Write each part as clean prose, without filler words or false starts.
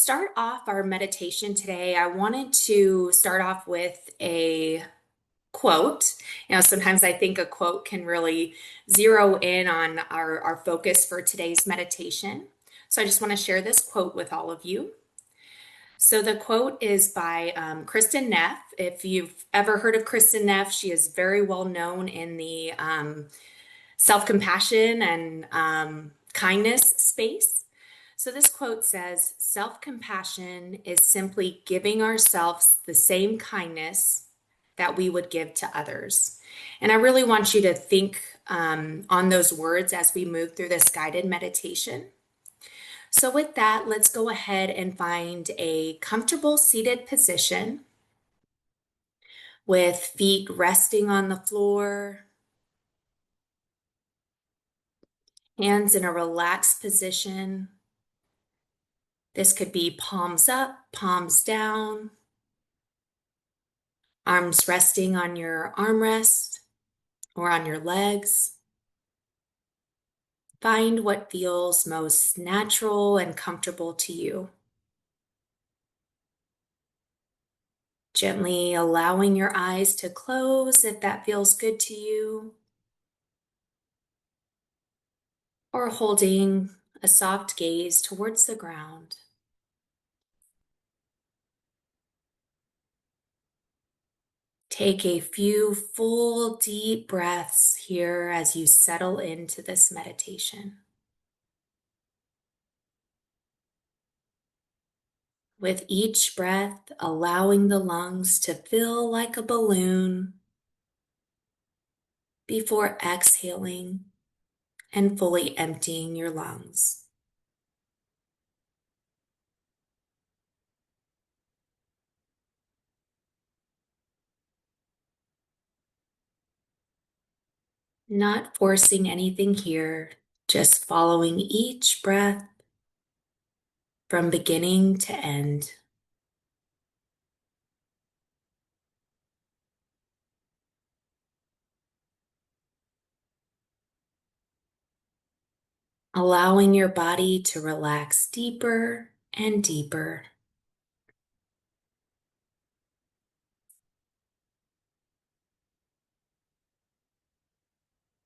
start off our meditation today, I wanted to start off with a quote. Sometimes I think a quote can really zero in on our focus for today's meditation. So I just want to share this quote with all of you. So the quote is by Kristen Neff. If you've ever heard of Kristen Neff, she is very well known in the self-compassion and kindness space. So this quote says, self-compassion is simply giving ourselves the same kindness that we would give to others. And I really want you to think on those words as we move through this guided meditation. So with that, let's go ahead and find a comfortable seated position with feet resting on the floor, hands in a relaxed position. This could be palms up, palms down, arms resting on your armrest or on your legs. Find what feels most natural and comfortable to you. Gently allowing your eyes to close if that feels good to you, or holding a soft gaze towards the ground. Take a few full, deep breaths here as you settle into this meditation. With each breath, allowing the lungs to fill like a balloon before exhaling and fully emptying your lungs. Not forcing anything here, just following each breath from beginning to end. Allowing your body to relax deeper and deeper.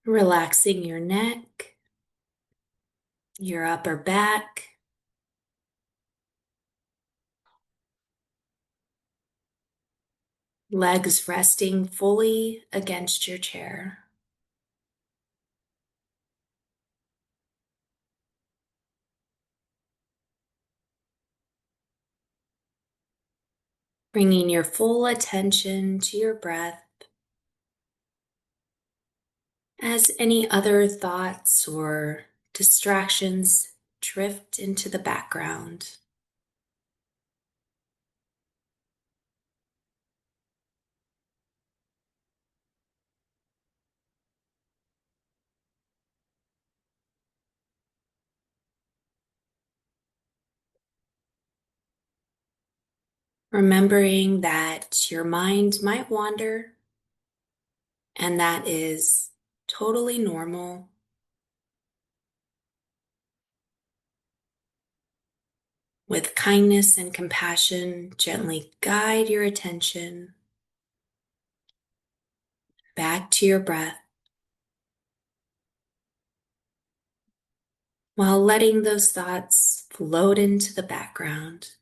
Relaxing your neck, your upper back, legs resting fully against your chair. Bringing your full attention to your breath as any other thoughts or distractions drift into the background. Remembering that your mind might wander, and that is totally normal. With kindness and compassion, gently guide your attention back to your breath while letting those thoughts float into the background.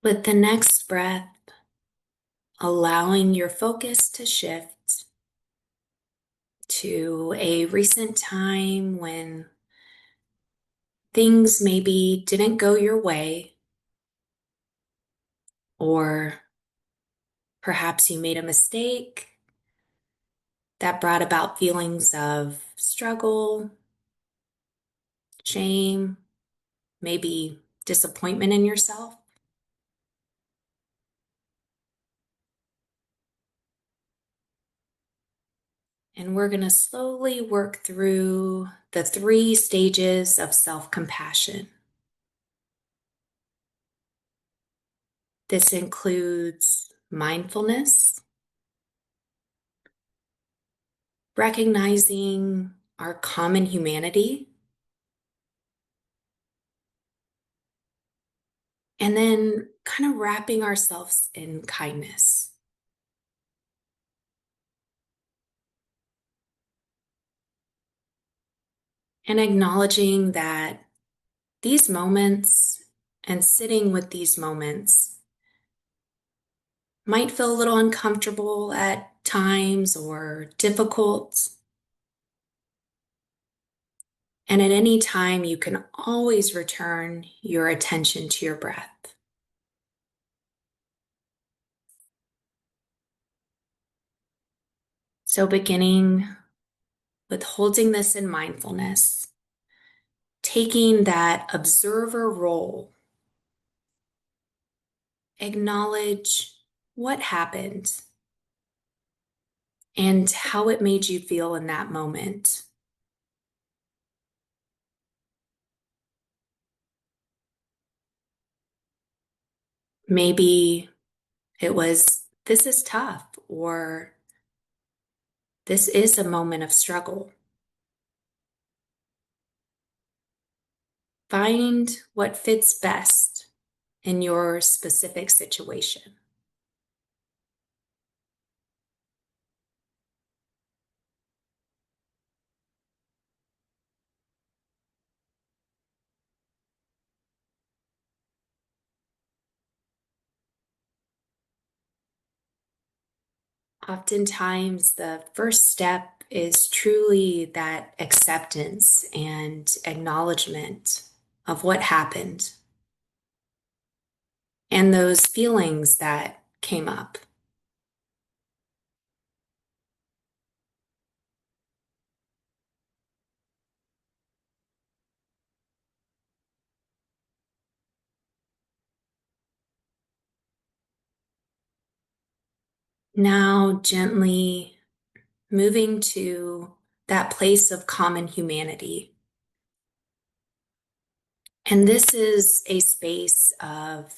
With the next breath, allowing your focus to shift to a recent time when things maybe didn't go your way, or perhaps you made a mistake that brought about feelings of struggle, shame, maybe disappointment in yourself. And we're going to slowly work through the 3 stages of self-compassion. This includes mindfulness, recognizing our common humanity, and then kind of wrapping ourselves in kindness. And acknowledging that these moments and sitting with these moments might feel a little uncomfortable at times or difficult. And at any time, you can always return your attention to your breath. So, beginning with holding this in mindfulness, taking that observer role, acknowledge what happened and how it made you feel in that moment. Maybe it was, this is tough, or this is a moment of struggle. Find what fits best in your specific situation. Oftentimes, the first step is truly that acceptance and acknowledgement of what happened and those feelings that came up. Now, gently moving to that place of common humanity. And this is a space of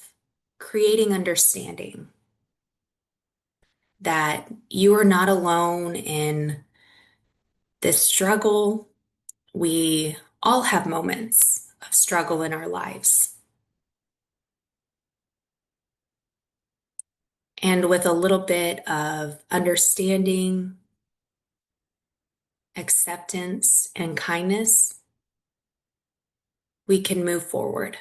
creating understanding that you are not alone in this struggle. We all have moments of struggle in our lives. And with a little bit of understanding, acceptance, and kindness, we can move forward.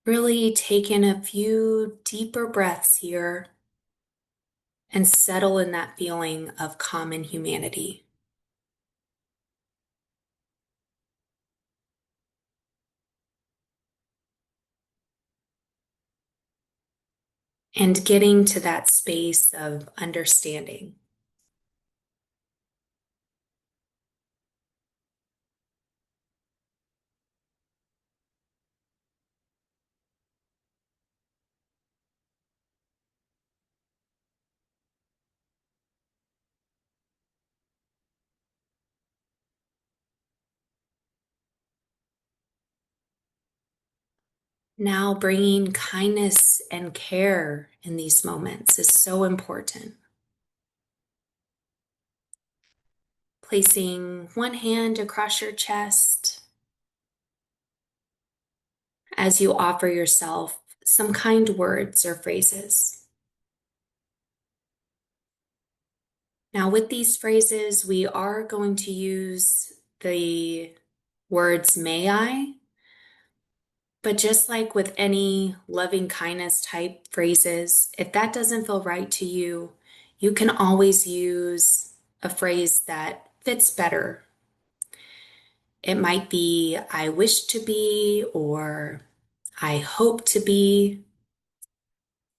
Really take in a few deeper breaths here and settle in that feeling of common humanity. And getting to that space of understanding. Now, bringing kindness and care in these moments is so important. Placing one hand across your chest as you offer yourself some kind words or phrases. Now, with these phrases, we are going to use the words may I, but just like with any loving kindness type phrases, if that doesn't feel right to you, you can always use a phrase that fits better. It might be I wish to be, or I hope to be,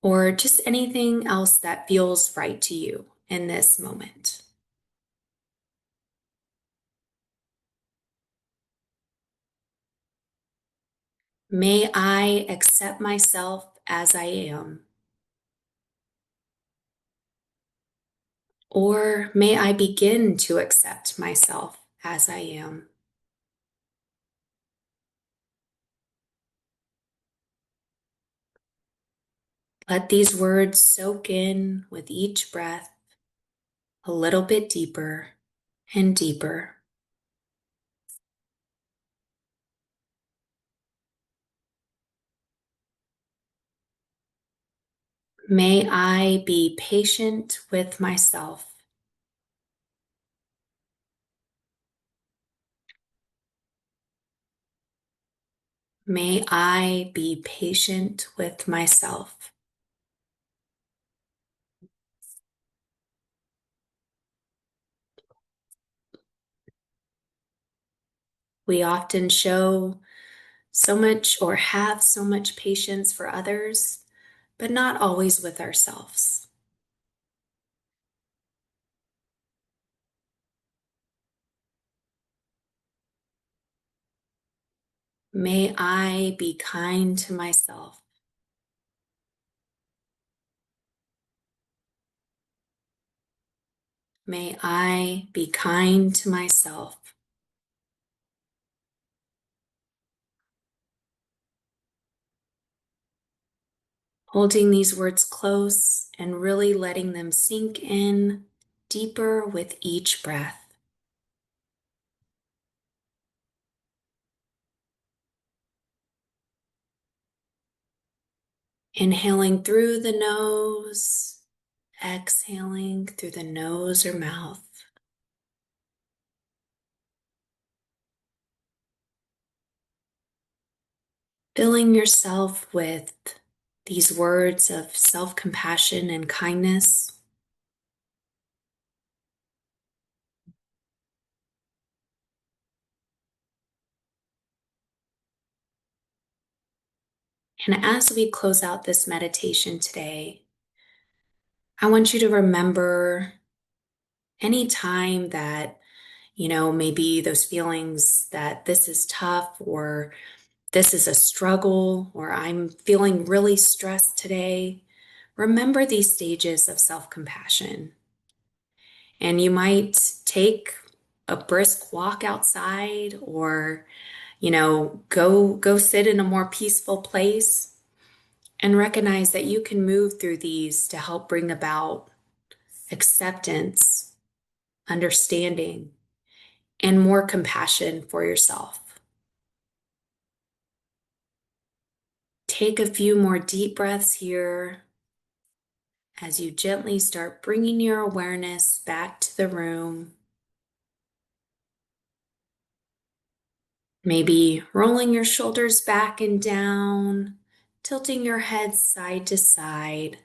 or just anything else that feels right to you in this moment. May I accept myself as I am. Or may I begin to accept myself as I am. Let these words soak in with each breath a little bit deeper and deeper. May I be patient with myself. May I be patient with myself. We often show so much or have so much patience for others, but not always with ourselves. May I be kind to myself. May I be kind to myself. Holding these words close and really letting them sink in deeper with each breath. Inhaling through the nose, exhaling through the nose or mouth. Filling yourself with these words of self-compassion and kindness. And as we close out this meditation today, I want you to remember any time that, maybe those feelings that this is tough or this is a struggle or I'm feeling really stressed today. Remember these stages of self-compassion. And you might take a brisk walk outside or, go sit in a more peaceful place and recognize that you can move through these to help bring about acceptance, understanding, and more compassion for yourself. Take a few more deep breaths here as you gently start bringing your awareness back to the room. Maybe rolling your shoulders back and down, tilting your head side to side,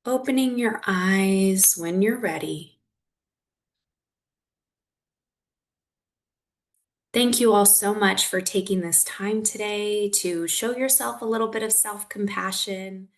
opening your eyes when you're ready. Thank you all so much for taking this time today to show yourself a little bit of self-compassion.